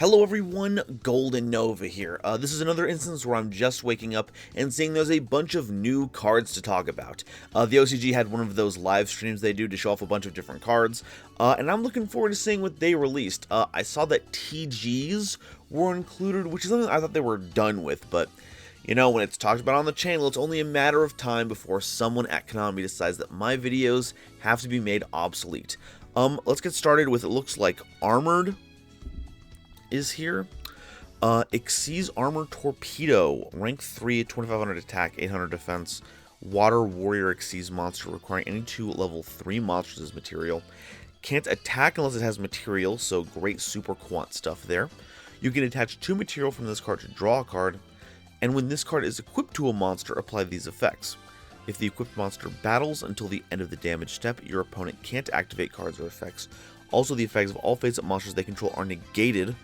Hello everyone, GoldenNova here. This is another instance where I'm just waking up and seeing there's a bunch of new cards to talk about. The OCG had one of those live streams they do to show off a bunch of different cards, and I'm looking forward to seeing what they released. I saw that TGs were included, which is something I thought they were done with, but you know, when it's talked about on the channel, it's only a matter of time before someone at Konami decides that my videos have to be made obsolete. Let's get started with, it looks like Armored is here. Xyz Armor Torpedo, rank 3, 2500 attack, 800 defense, Water Warrior Xyz monster, requiring any two level 3 monsters as material. Can't attack unless it has material, so great super quant stuff there. You can attach 2 material from this card to draw a card, and when this card is equipped to a monster, apply these effects. If the equipped monster battles until the end of the damage step, your opponent can't activate cards or effects. Also, the effects of all face-up monsters they control are negated.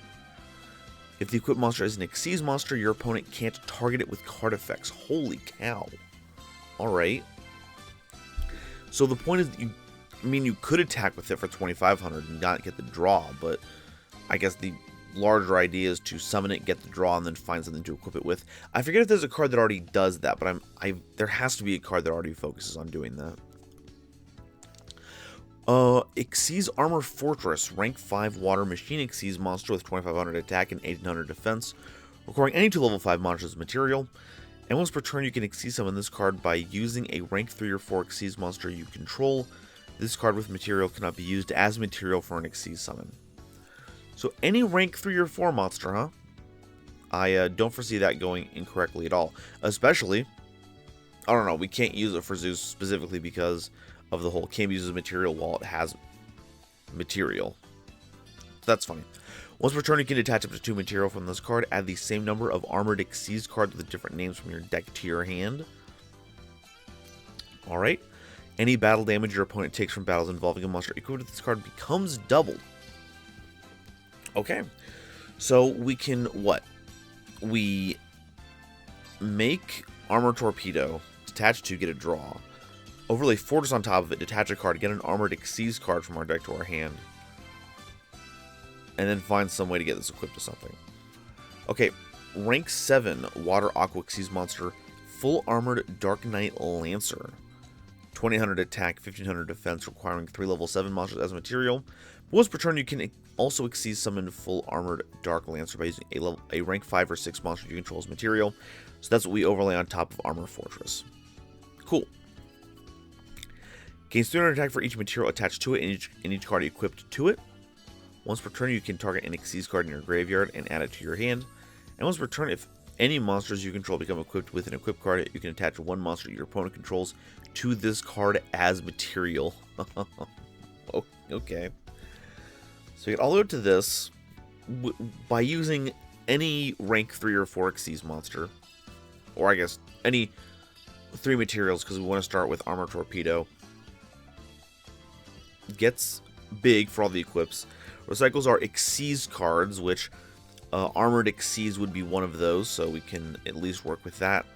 If the equipped monster is an Xyz monster, your opponent can't target it with card effects. Holy cow. Alright. So the point is, you could attack with it for 2500 and not get the draw, but I guess the larger idea is to summon it, get the draw, and then find something to equip it with. I forget if there's a card that already does that, but there has to be a card that already focuses on doing that. Xyz Armor Fortress, rank 5 Water Machine Xyz monster with 2500 attack and 1800 defense, requiring any 2 level 5 monsters as material. And once per turn, you can Xyz summon this card by using a rank 3 or 4 Xyz monster you control. This card with material cannot be used as material for an Xyz summon. So any rank 3 or 4 monster, huh? I don't foresee that going incorrectly at all. Especially, I don't know, we can't use it for Zeus specifically because of the whole can't be used as material while it has material. So that's funny. Once per turn, you can attach up to 2 material from this card. Add the same number of Armored Xyz cards with different names from your deck to your hand. Alright. Any battle damage your opponent takes from battles involving a monster equipped with this card becomes doubled. Okay. So we can, what? We make Armor Torpedo, attach to, get a draw. Overlay Fortress on top of it, detach a card, get an Armored Xyz card from our deck to our hand. And then find some way to get this equipped to something. Okay, rank 7 Water Aqua Xyz monster, full armored Dark Knight Lancer. 2000 attack, 1500 defense, requiring 3 level 7 monsters as material. Once per turn, you can also Xyz summon full armored Dark Lancer by using a rank 5 or 6 monster you control as material. So that's what we overlay on top of Armor Fortress. Cool. Gains 300 attack for each material attached to it and each card equipped to it. Once per turn, you can target an Xyz card in your graveyard and add it to your hand. And once per turn, if any monsters you control become equipped with an equipped card, you can attach 1 monster your opponent controls to this card as material. Okay. So you get all the way up to this by using any rank 3 or 4 Xyz monster. Or I guess any 3 materials, because we want to start with Armor Torpedo. Gets big for all the equips. Recycles are Xyz cards, which Armored Xyz would be one of those, so we can at least work with that.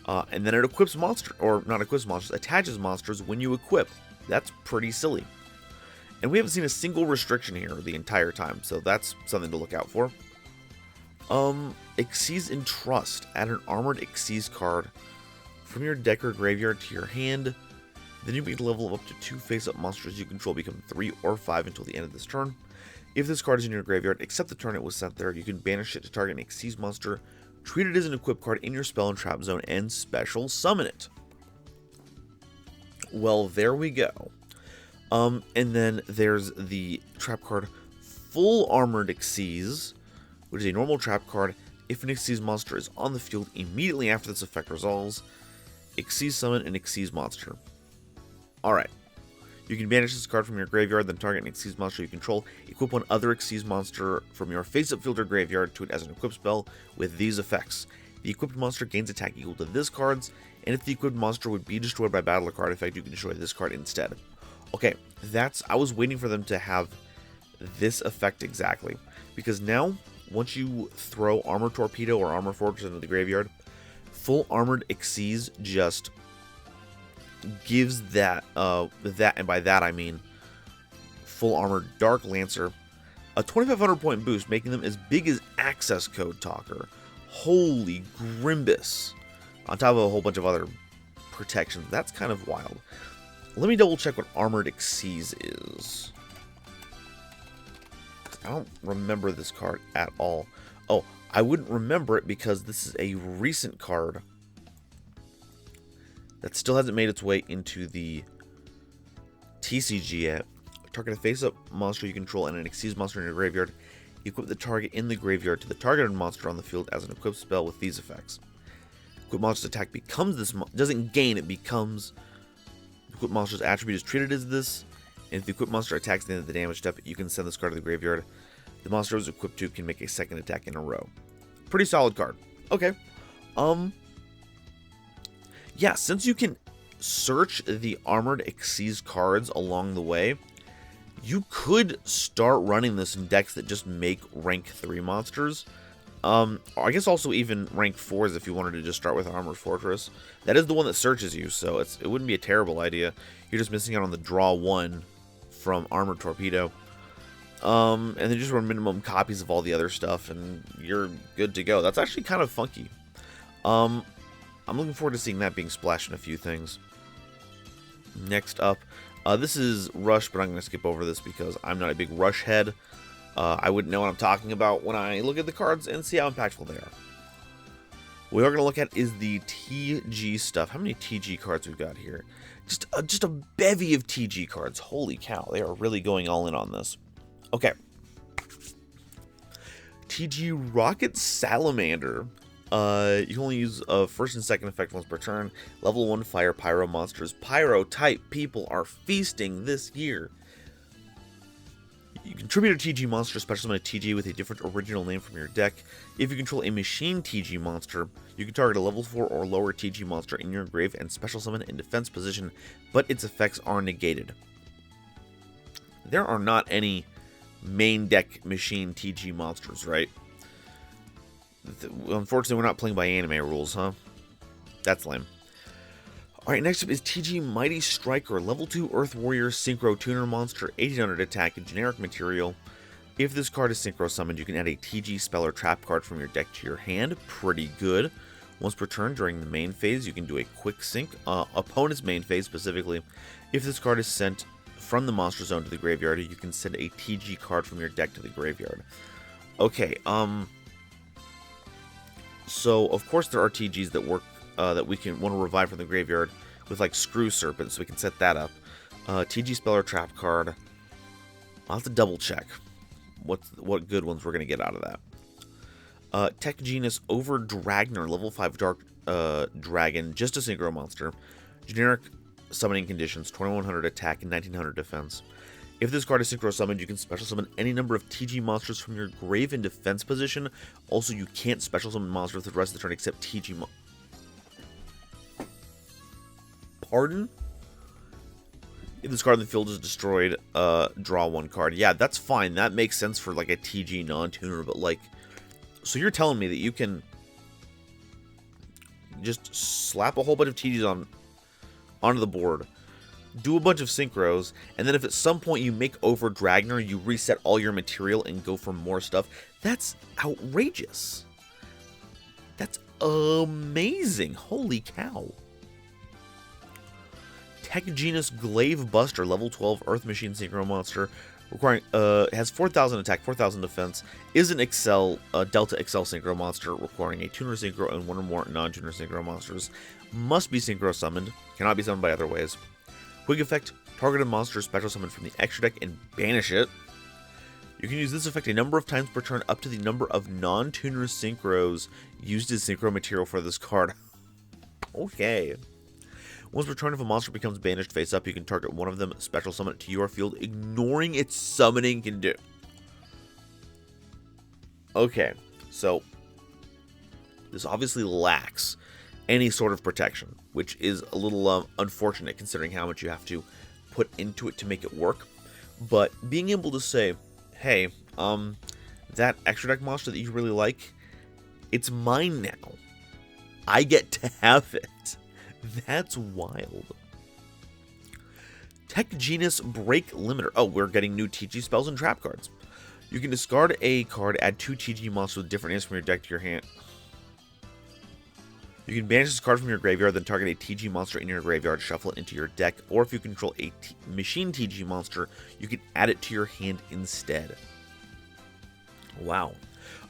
And then it equips monsters, or not equips monsters, attaches monsters when you equip. That's pretty silly. And we haven't seen a single restriction here the entire time, so that's something to look out for. Xyz Entrust. Add an Armored Xyz card from your deck or graveyard to your hand. Then you make level up to 2 face-up monsters you control become 3 or 5 until the end of this turn. If this card is in your graveyard, except the turn it was sent there, you can banish it to target an Xyz monster, treat it as an equipped card in your spell and trap zone, and special summon it. Well, there we go. And then there's the trap card Full Armored Xyz, which is a normal trap card. If an Xyz monster is on the field immediately after this effect resolves, Xyz summon an Xyz monster. Alright, you can banish this card from your graveyard, then target an Xyz monster you control. Equip one other Xyz monster from your face-up field or graveyard to it as an equipped spell with these effects. The equipped monster gains attack equal to this card's, and if the equipped monster would be destroyed by battle or card effect, you can destroy this card instead. Okay, I was waiting for them to have this effect exactly, because now, once you throw Armor Torpedo or Armor Fortress into the graveyard, Full Armored Xyz just gives that, and by that I mean Full Armored Dark Lancer A 2,500 point boost, making them as big as Access Code Talker. Holy Grimbus. On top of a whole bunch of other protections. That's kind of wild. Let me double check what Armored Exceeds is. I don't remember this card at all. Oh, I wouldn't remember it because this is a recent card that still hasn't made its way into the TCG yet. Target a face-up monster you control and an Exceeds monster in your graveyard. Equip the target in the graveyard to the targeted monster on the field as an equipped spell with these effects. Equipped monster's attack becomes this, doesn't gain, it becomes. The equipped monster's attribute is treated as this. And if the equipped monster attacks at the end of the damage step, you can send this card to the graveyard. The monster it was equipped to can make a second attack in a row. Pretty solid card. Okay. Yeah, since you can search the Armored Exceeds cards along the way, you could start running this in decks that just make rank 3 monsters. I guess also even rank 4s if you wanted to just start with Armored Fortress. That is the one that searches you, so it wouldn't be a terrible idea. You're just missing out on the draw 1 from Armored Torpedo. And then just run minimum copies of all the other stuff, and you're good to go. That's actually kind of funky. I'm looking forward to seeing that being splashed in a few things. Next up, this is Rush, but I'm going to skip over this because I'm not a big Rush head. I wouldn't know what I'm talking about when I look at the cards and see how impactful they are. What we're going to look at is the TG stuff. How many TG cards we've got here? Just a bevy of TG cards. Holy cow, they are really going all in on this. Okay. TG Rocket Salamander. You can only use first and second effect once per turn. Level 1 Fire Pyro monsters. Pyro type people are feasting this year. You contribute a TG monster, special summon a TG with a different original name from your deck. If you control a machine TG monster, you can target a level 4 or lower TG monster in your grave and special summon in defense position, but its effects are negated. There are not any main deck machine TG monsters, right? Unfortunately, we're not playing by anime rules, huh? That's lame. Alright, next up is TG Mighty Striker, level 2 Earth Warrior Synchro Tuner Monster, 1800 attack, and generic material. If this card is Synchro summoned, you can add a TG spell or trap card from your deck to your hand. Pretty good. Once per turn during the main phase, you can do a quick sync. Opponent's main phase specifically. If this card is sent from the monster zone to the graveyard, you can send a TG card from your deck to the graveyard. Okay, so of course there are TGs that work that we can want to revive from the graveyard with like Screw Serpent, so we can set that up. TG spell or trap card. I'll have to double check what good ones we're gonna get out of that. Tech Genus Over Dragner, level 5 Dark Dragon, just a synchro monster. Generic summoning conditions, 2100 attack and 1900 defense. If this card is synchro summoned, you can special summon any number of TG monsters from your grave in defense position. Also, you can't special summon monsters for the rest of the turn except TG Pardon? If this card in the field is destroyed, draw 1 card. Yeah, that's fine. That makes sense for like a TG non-tuner, but like, so you're telling me that you can just slap a whole bunch of TGs onto the board, do a bunch of synchros, and then if at some point you make over Dragner, you reset all your material and go for more stuff. That's outrageous. That's amazing. Holy cow. Tech Genus Glaive Buster, level 12 Earth Machine Synchro monster, requiring has 4,000 attack, 4,000 defense, is an Delta Excel Synchro monster, requiring a Tuner Synchro and 1 or more non-Tuner Synchro monsters. Must be Synchro summoned, cannot be summoned by other ways. Quick effect, targeted monster special summon from the extra deck and banish it. You can use this effect a number of times per turn up to the number of non-Tuner Synchros used as Synchro material for this card. Okay. Once per turn, if a monster becomes banished face up, you can target one of them, special summon it to your field, ignoring its summoning condition. Okay, so this obviously lacks any sort of protection, which is a little unfortunate considering how much you have to put into it to make it work. But being able to say, hey, that extra deck monster that you really like, it's mine now. I get to have it. That's wild. Tech Genus Break Limiter. Oh, we're getting new TG spells and trap cards. You can discard a card, add 2 TG monsters with different names from your deck to your hand. You can banish this card from your graveyard, then target a TG monster in your graveyard, shuffle it into your deck, or if you control a machine TG monster, you can add it to your hand instead. Wow.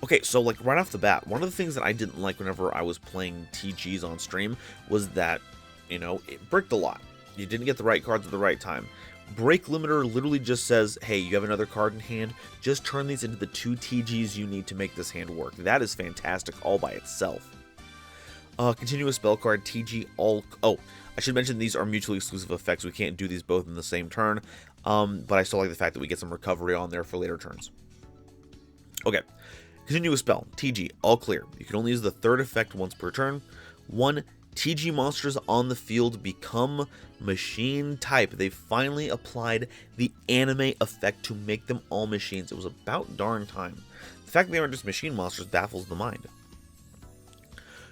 Okay, so like right off the bat, one of the things that I didn't like whenever I was playing TGs on stream was that, you know, it bricked a lot. You didn't get the right cards at the right time. Break Limiter literally just says, hey, you have another card in hand, just turn these into the 2 TGs you need to make this hand work. That is fantastic all by itself. Continuous spell card, TG, all... Oh, I should mention these are mutually exclusive effects. We can't do these both in the same turn, but I still like the fact that we get some recovery on there for later turns. Okay, continuous spell, TG, all clear. You can only use the 3rd effect once per turn. 1, TG monsters on the field become machine type. They finally applied the anime effect to make them all machines. It was about darn time. The fact that they aren't just machine monsters baffles the mind.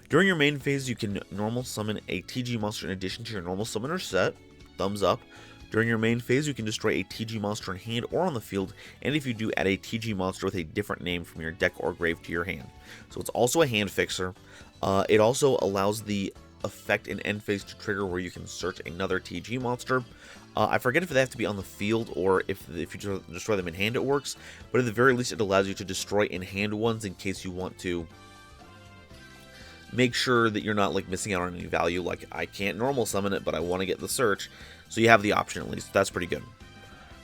During your main phase, you can normal summon a TG monster in addition to your normal summoner set. Thumbs up. During your main phase, you can destroy a TG monster in hand or on the field, and if you do, add a TG monster with a different name from your deck or grave to your hand. So it's also a hand fixer. It also allows the effect in end phase to trigger where you can search another TG monster. I forget if they have to be on the field or if you destroy them in hand it works, but at the very least it allows you to destroy in hand ones in case you want to make sure that you're not like missing out on any value. Like, I can't normal summon it, but I want to get the search, so you have the option at least. That's pretty good.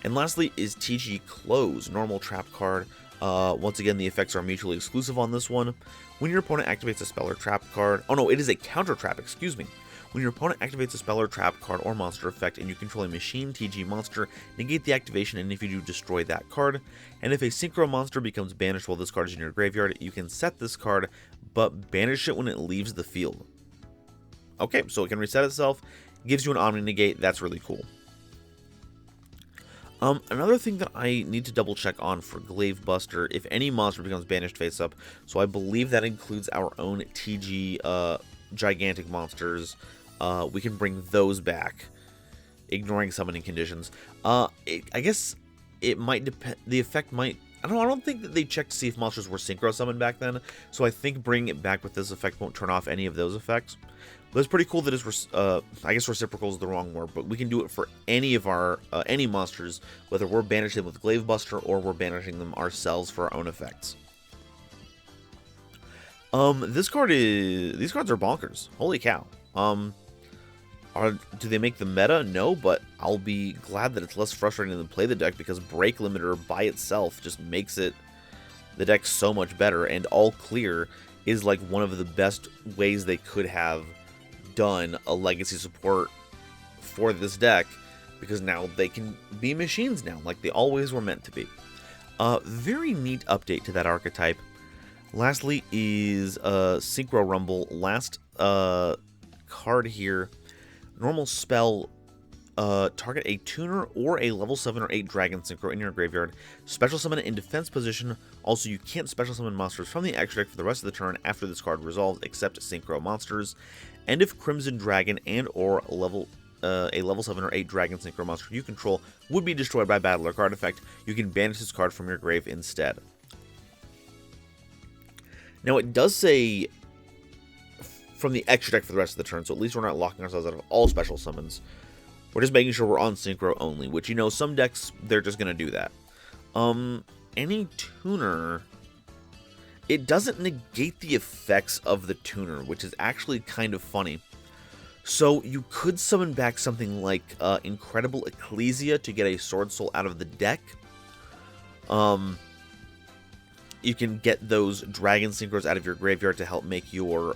And lastly is TG Close, normal trap card. Once again, the effects are mutually exclusive on this one. When your opponent activates a spell or trap card... Oh no, it is a counter trap, excuse me. When your opponent activates a spell or trap card or monster effect and you control a machine TG monster, negate the activation, and if you do, destroy that card. And if a Synchro monster becomes banished while this card is in your graveyard, you can set this card, but banish it when it leaves the field. Okay, so it can reset itself, gives you an Omni Negate, that's really cool. Another thing that I need to double check on for Glaive Buster, if any monster becomes banished face up, so I believe that includes our own TG gigantic monsters, we can bring those back, ignoring summoning conditions. I guess it might depend, the effect might, I don't think that they checked to see if monsters were synchro summoned back then, so I think bringing it back with this effect won't turn off any of those effects. But it's pretty cool that it's, I guess reciprocal is the wrong word, but we can do it for any of our, any monsters, whether we're banishing them with Glaive Buster or we're banishing them ourselves for our own effects. These cards are bonkers. Holy cow. Do they make the meta? No, but I'll be glad that it's less frustrating than play the deck because Break Limiter by itself just makes the deck so much better, and All Clear is like one of the best ways they could have done a legacy support for this deck, because now they can be machines now, like they always were meant to be. Very neat update to that archetype. Lastly is Synchro Rumble. Last card here. Normal spell, target a tuner or a level 7 or 8 dragon synchro in your graveyard. Special summon it in defense position. Also, you can't special summon monsters from the extra deck for the rest of the turn after this card resolves, except synchro monsters. And if Crimson Dragon and or a level 7 or 8 dragon synchro monster you control would be destroyed by battle or card effect, you can banish this card from your grave instead. Now, it does say from the extra deck for the rest of the turn, so at least we're not locking ourselves out of all special summons. We're just making sure we're on synchro only, which, you know, some decks, they're just going to do that. Any tuner, it doesn't negate the effects of the tuner, which is actually kind of funny. So you could summon back something like Incredible Ecclesia to get a Sword Soul out of the deck. You can get those Dragon Synchros out of your graveyard to help make your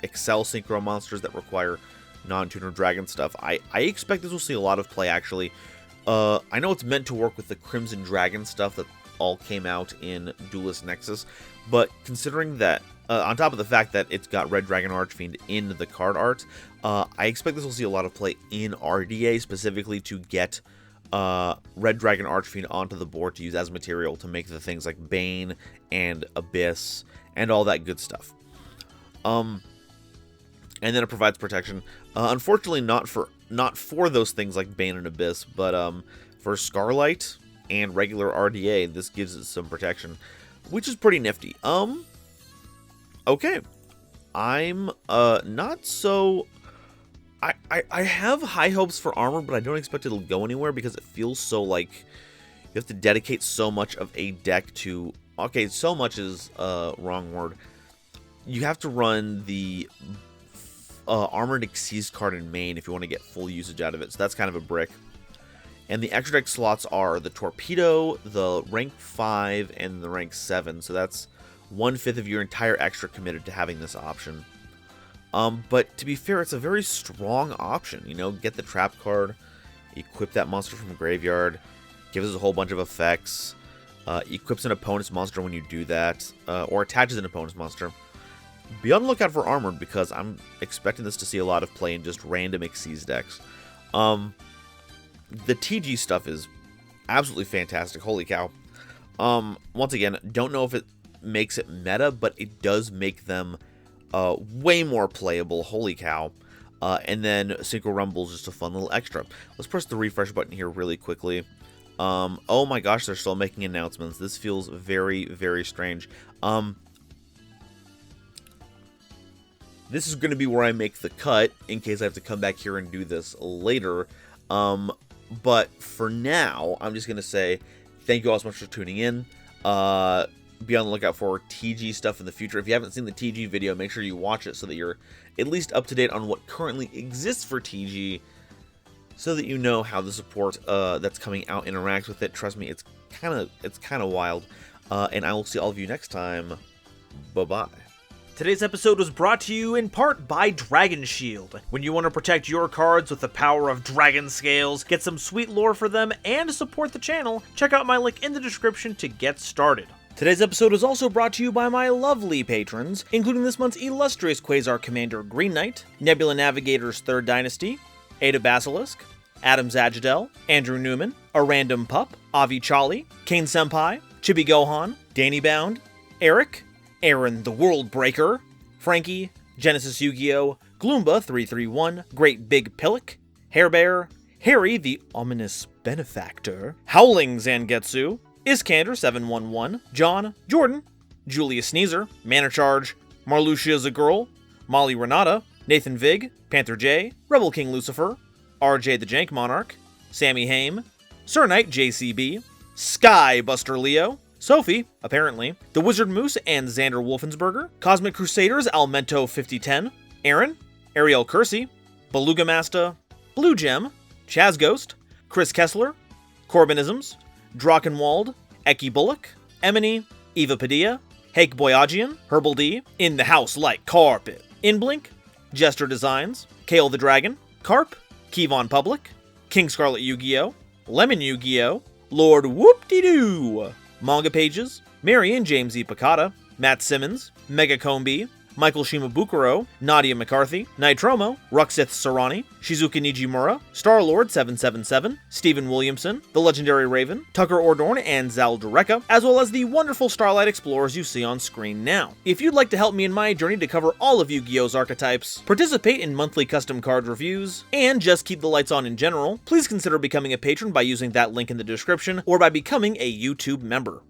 Excel Synchro monsters that require non-tuner dragon stuff. I expect this will see a lot of play, actually. I know it's meant to work with the Crimson Dragon stuff that all came out in Duelist Nexus, but considering that, on top of the fact that it's got Red Dragon Archfiend in the card art, I expect this will see a lot of play in RDA, specifically to get Red Dragon Archfiend onto the board to use as material to make the things like Bane and Abyss and all that good stuff. And then it provides protection. Unfortunately, not for those things like Bane and Abyss, but for Scarlight, and regular RDA, this gives it some protection, which is pretty nifty. Okay. I'm not so... I have high hopes for armor, but I don't expect it'll go anywhere because it feels so like you have to dedicate so much of a deck to... Okay, so much is wrong word. You have to run the Armored Exceeds card in main if you want to get full usage out of it, so that's kind of a brick. And the extra deck slots are the Torpedo, the rank 5, and the rank 7, so that's 1/5 of your entire extra committed to having this option. But to be fair, it's a very strong option. You know, get the trap card, equip that monster from graveyard, gives us a whole bunch of effects, equips an opponent's monster when you do that, or attaches an opponent's monster. Be on the lookout for Armored, because I'm expecting this to see a lot of play in just random Xyz decks. The TG stuff is absolutely fantastic. Holy cow. Once again, don't know if it makes it meta, but it does make them way more playable. Holy cow. And then Synchro Rumble is just a fun little extra. Let's press the refresh button here really quickly. Oh my gosh, they're still making announcements. This feels very, very strange. This is going to be where I make the cut in case I have to come back here and do this later. But for now, I'm just going to say thank you all so much for tuning in. Be on the lookout for TG stuff in the future. If you haven't seen the TG video, make sure you watch it so that you're at least up to date on what currently exists for TG, so that you know how the support that's coming out interacts with it. Trust me, it's kind of wild. And I will see all of you next time. Bye-bye. Today's episode was brought to you in part by Dragon Shield. When you want to protect your cards with the power of dragon scales, get some sweet lore for them, and support the channel, check out my link in the description to get started. Today's episode is also brought to you by my lovely patrons, including this month's illustrious Quasar Commander Green Knight, Nebula Navigator's 3rd Dynasty, Ada Basilisk, Adam Zajadel, Andrew Newman, A Random Pup, Avi Chali, Kane Senpai, Chibi Gohan, Danny Bound, Eric, Aaron the World Breaker, Frankie, Genesis Yu-Gi-Oh, Gloomba 331, Great Big Pillock, Hairbear, Harry the Ominous Benefactor, Howling Zangetsu, Iskander 711, John, Jordan, Julius Sneezer, Mana Charge, Marluxia Zagirl, Molly Renata, Nathan Vig, Panther J, Rebel King Lucifer, RJ the Jank Monarch, Sammy Haim, Sir Knight JCB, Sky Buster Leo, Sophie, apparently, The Wizard Moose and Xander Wolfensberger, Cosmic Crusaders Almento 5010, Aaron, Ariel Kersey, Beluga Masta, Blue Gem, Chaz Ghost, Chris Kessler, Corbinisms, Drakenwald, Eki Bullock, Emily, Eva Padilla, Hake Boyagian, Herbal D, In the House Like Carpet, Inblink, Jester Designs, Kale the Dragon, Carp, Kevon Public, King Scarlet Yu-Gi-Oh, Lemon Yu-Gi-Oh, Lord Whoop-De-Doo, Manga Pages, Marion James E. Picata, Matt Simmons, Mega Combi, Michael Shimabukuro, Nadia McCarthy, Nitromo, Ruxith Sarani, Shizuka Nijimura, Star-Lord 777, Stephen Williamson, The Legendary Raven, Tucker Ordorn, and Zal Dureka, as well as the wonderful Starlight Explorers you see on screen now. If you'd like to help me in my journey to cover all of Yu-Gi-Oh's archetypes, participate in monthly custom card reviews, and just keep the lights on in general, please consider becoming a patron by using that link in the description or by becoming a YouTube member.